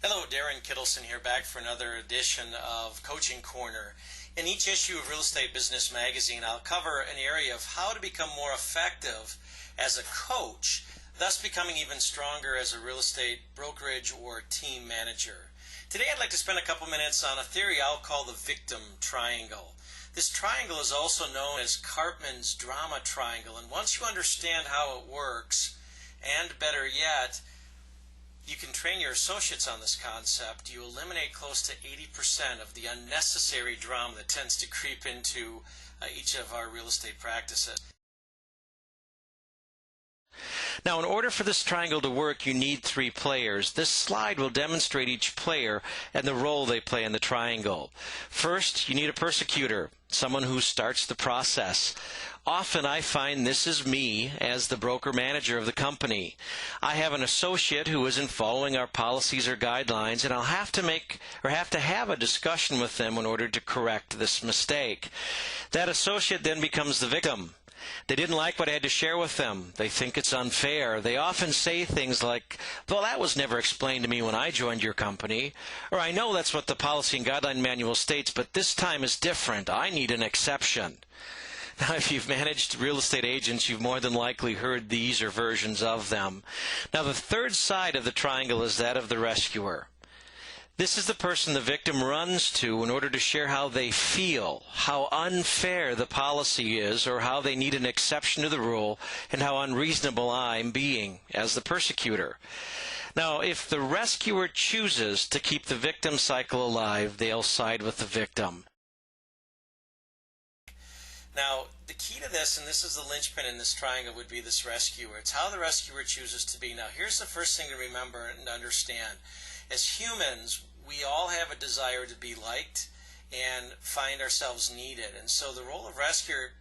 Hello, Darren Kittleson here, back for another edition of Coaching Corner. In each issue of Real Estate Business Magazine, I'll cover an area of how to become more effective as a coach, thus becoming even stronger as a real estate brokerage or team manager. Today I'd like to spend a couple minutes on a theory I'll call the victim triangle. This triangle is also known as Karpman's drama triangle, and once you understand how it works, and better yet, you can train your associates on this concept, you eliminate close to 80% of the unnecessary drama that tends to creep into each of our real estate practices. Now, in order for this triangle to work, you need three players. This slide will demonstrate each player and the role they play in the triangle. First, you need a persecutor, someone who starts the process. Often I find this is me as the broker manager of the company. I have an associate who isn't following our policies or guidelines, and I'll have to have a discussion with them in order to correct this mistake. That associate then becomes the victim. They didn't like what I had to share with them. They think it's unfair. They often say things like, "Well, that was never explained to me when I joined your company," or "I know that's what the policy and guideline manual states, but this time is different. I need an exception." Now, if you've managed real estate agents, you've more than likely heard these or versions of them. Now, the third side of the triangle is that of the rescuer. This is the person the victim runs to in order to share how they feel, how unfair the policy is, or how they need an exception to the rule, and how unreasonable I'm being as the persecutor. Now, if the rescuer chooses to keep the victim cycle alive, they'll side with the victim. Now, the key to this, and this is the linchpin in this triangle, would be this rescuer. It's how the rescuer chooses to be. Now, here's the first thing to remember and understand. As humans, we all have a desire to be liked and find ourselves needed. And so the role of rescuer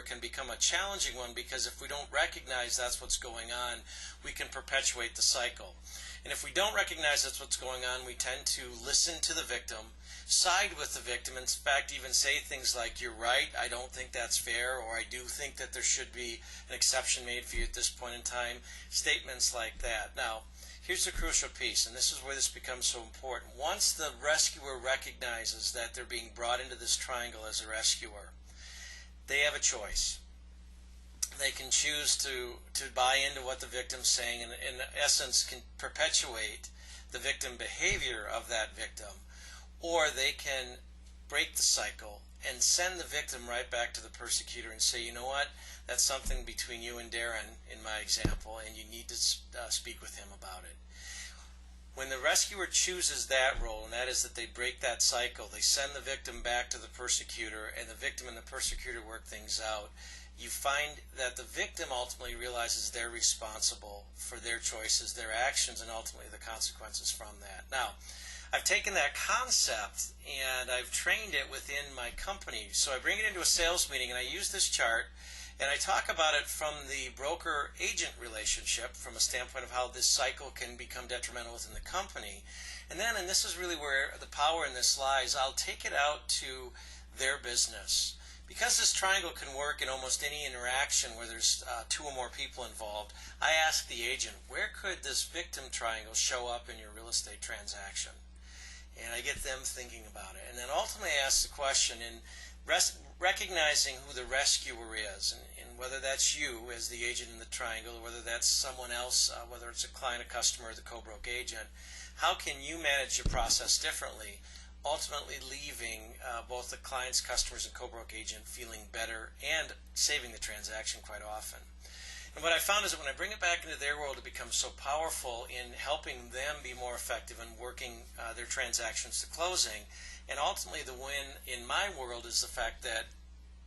can become a challenging one, because if we don't recognize that's what's going on, we can perpetuate the cycle. And if we don't recognize that's what's going on, we tend to listen to the victim, side with the victim, in fact even say things like, "You're right, I don't think that's fair," or "I do think that there should be an exception made for you at this point in time," statements like that. Now, here's the crucial piece, and this is where this becomes so important. Once the rescuer recognizes that they're being brought into this triangle as a rescuer, they have a choice. They can choose to buy into what the victim's saying, and in essence can perpetuate the victim behavior of that victim, or they can break the cycle and send the victim right back to the persecutor and say, "You know what, that's something between you and Darren in my example, and you need to speak with him about it." When the rescuer chooses that role, and that is that they break that cycle, they send the victim back to the persecutor, and the victim and the persecutor work things out, you find that the victim ultimately realizes they're responsible for their choices, their actions, and ultimately the consequences from that. Now, I've taken that concept and I've trained it within my company. So I bring it into a sales meeting and I use this chart and I talk about it from the broker-agent relationship, from a standpoint of how this cycle can become detrimental within the company. And then, and this is really where the power in this lies, I'll take it out to their business. Because this triangle can work in almost any interaction where there's two or more people involved, I ask the agent, where could this victim triangle show up in your real estate transaction? And I get them thinking about it. And then ultimately I ask the question in recognizing who the rescuer is, and whether that's you as the agent in the triangle, or whether that's someone else, whether it's a client, a customer, or the co-broke agent, how can you manage your process differently, ultimately leaving both the clients, customers, and co-broke agent feeling better and saving the transaction quite often. And what I found is that when I bring it back into their world, it becomes so powerful in helping them be more effective in working their transactions to closing. And ultimately the win in my world is the fact that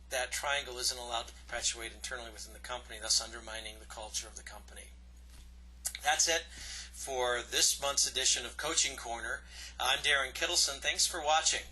that triangle isn't allowed to perpetuate internally within the company, thus undermining the culture of the company. That's it for this month's edition of Coaching Corner. I'm Darren Kittleson. Thanks for watching.